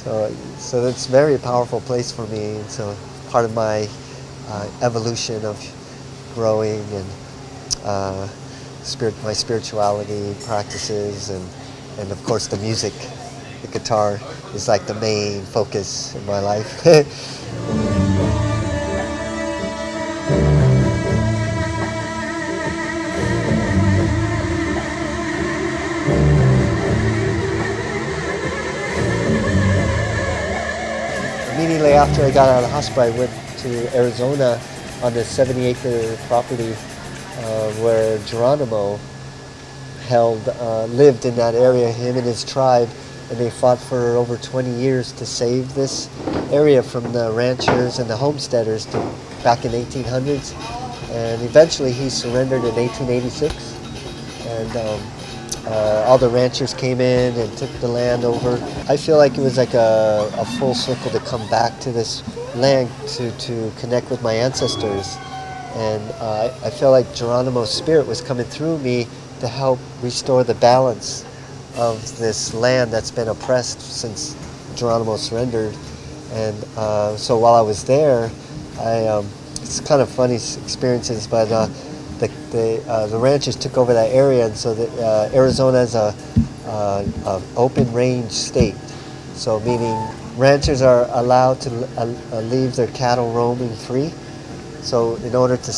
So it's a very powerful place for me. And so part of my evolution of growing and my spirituality practices, and of course the music, the guitar is like the main focus in my life. Immediately after I got out of the hospital, I went to Arizona on this 70-acre property where Geronimo lived in that area, him and his tribe, and they fought for over 20 years to save this area from the ranchers and the homesteaders back in 1800s. And eventually he surrendered in 1886, and all the ranchers came in and took the land over. I feel like it was like a full circle to come back to this land to connect with my ancestors. And I feel like Geronimo's spirit was coming through me to help restore the balance of this land that's been oppressed since Geronimo surrendered. And so while I was there, it's kind of funny experiences, but the ranchers took over that area, and so Arizona is a open range state. So meaning ranchers are allowed to leave their cattle roaming free. So in order to,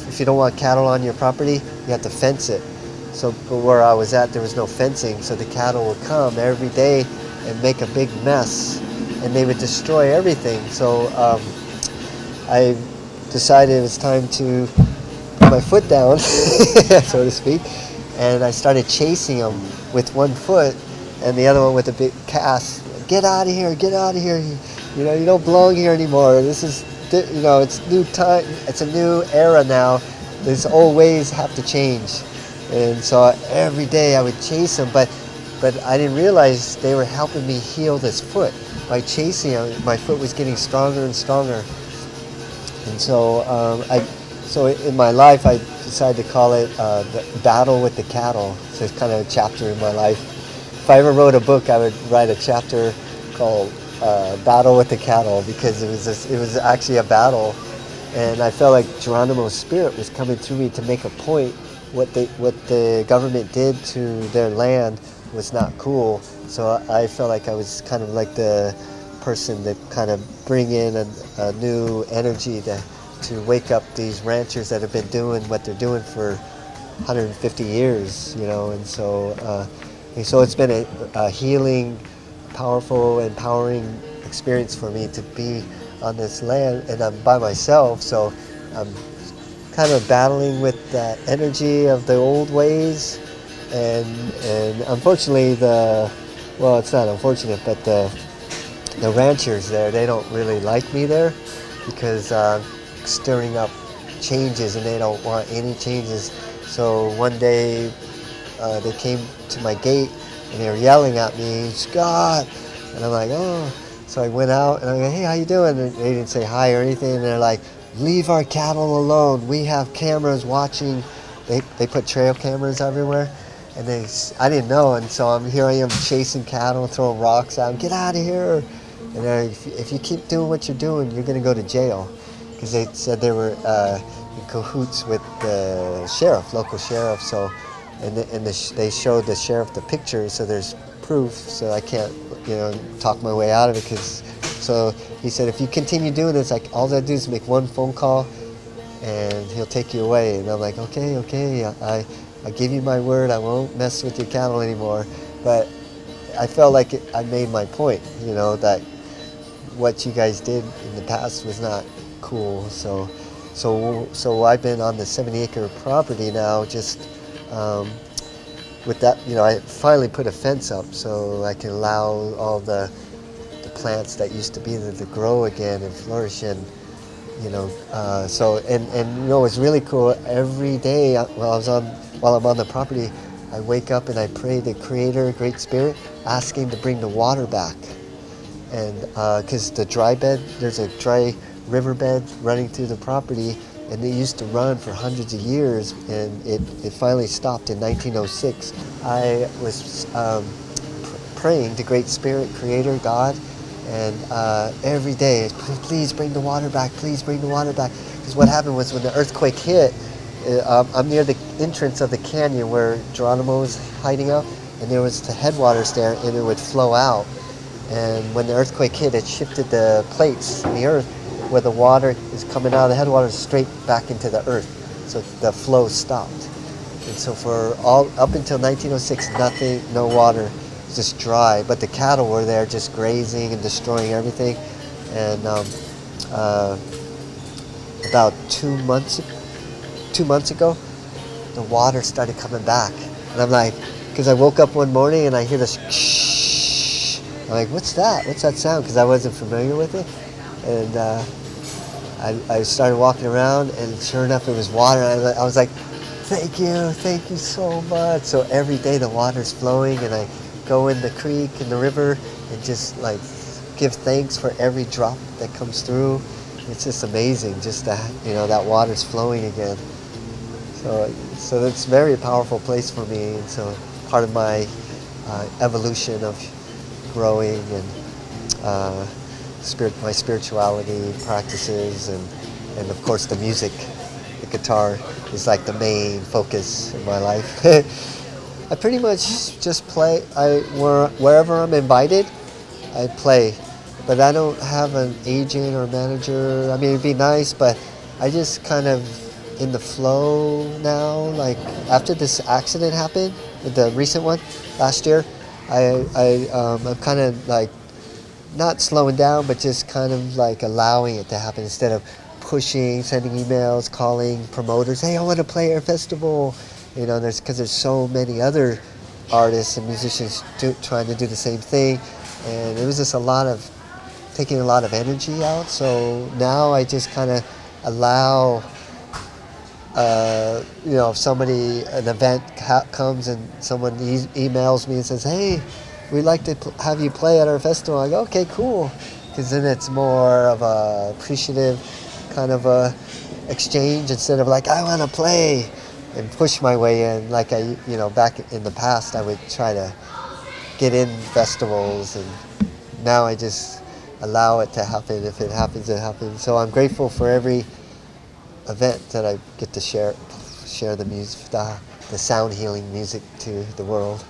if you don't want cattle on your property, you have to fence it. So but where I was at, there was no fencing, so the cattle would come every day and make a big mess, and they would destroy everything. So I decided it was time to put my foot down, so to speak, and I started chasing them with one foot and the other one with a big cast. Get out of here, get out of here. You don't belong here anymore. This is, it's new time. It's a new era now. These old ways have to change. And so every day I would chase them, but I didn't realize they were helping me heal this foot. By chasing them, my foot was getting stronger and stronger. And so so in my life, I decided to call it the Battle with the Cattle. So it's kind of a chapter in my life. If I ever wrote a book, I would write a chapter called Battle with the Cattle, because it was actually a battle. And I felt like Geronimo's spirit was coming through me to make a point. What the government did to their land was not cool. So I felt like I was kind of like the person that kind of bring in a new energy to wake up these ranchers that have been doing what they're doing for 150 years, and so it's been a healing, powerful, empowering experience for me to be on this land, and I'm by myself, so I'm kind of battling with that energy of the old ways, and unfortunately it's not unfortunate, but the ranchers there, they don't really like me there, because stirring up changes, and they don't want any changes. So one day they came to my gate and they were yelling at me, "Scott!" And I'm like, "Oh." So I went out and I'm like, "Hey, how you doing?" And they didn't say hi or anything, and they're like, "Leave our cattle alone. We have cameras watching." They put trail cameras everywhere, and I didn't know, and so here I am chasing cattle, throwing rocks at them. "Get out of here!" And if you keep doing what you're doing, you're going to go to jail. Because they said they were in cahoots with the sheriff, local sheriff. So, they showed the sheriff the pictures, so there's proof. So I can't, talk my way out of it. So he said, if you continue doing this, like all I do is make one phone call, and he'll take you away. And I'm like, okay, I give you my word, I won't mess with your cattle anymore. But I felt like I made my point, that what you guys did in the past was not cool. So I've been on the 70-acre property now, just with that, I finally put a fence up so I can allow all the plants that used to be there to grow again and flourish. And it's really cool. Every day while I'm on the property, I wake up and I pray the Creator, Great Spirit, asking to bring the water back. And because there's a dry riverbed running through the property, and it used to run for hundreds of years, and it finally stopped in 1906. I was praying to Great Spirit, Creator, God, And every day, please bring the water back, please bring the water back. Because what happened was when the earthquake hit, I'm near the entrance of the canyon where Geronimo was hiding out, and there was the headwaters there, and it would flow out. And when the earthquake hit, it shifted the plates in the earth where the water is coming out of the headwaters straight back into the earth. So the flow stopped. And so for all up until 1906, nothing, no water, just dry. But the cattle were there just grazing and destroying everything. And about 2 months ago, the water started coming back. And I'm like, because I woke up one morning and I hear this shh. I'm like, what's that? What's that sound? Because I wasn't familiar with it. And I started walking around, and sure enough, it was water. I was like, thank you so much. So every day the water's flowing, and I go in the creek and the river and just like give thanks for every drop that comes through. It's just amazing, just that, that water's flowing again. So it's a very powerful place for me, and so part of my evolution of growing and my spirituality practices, and of course the music, the guitar is like the main focus in my life. I pretty much just play. Wherever I'm invited, I play, but I don't have an agent or manager. I mean, it'd be nice, but I just kind of in the flow now. Like after this accident happened, the recent one last year, I'm kind of like not slowing down, but just kind of like allowing it to happen instead of pushing, sending emails, calling promoters. Hey, I want to play at your festival. Because there's so many other artists and musicians trying to do the same thing, and it was just taking a lot of energy out. So now I just kind of allow, if an event comes and someone emails me and says, hey, we'd like to have you play at our festival. I go, okay, cool. Because then it's more of a appreciative kind of a exchange instead of like, I want to play and push my way in. Like back in the past, I would try to get in festivals, and now I just allow it to happen. If it happens, it happens. So I'm grateful for every event that I get to share the music, the sound healing music to the world.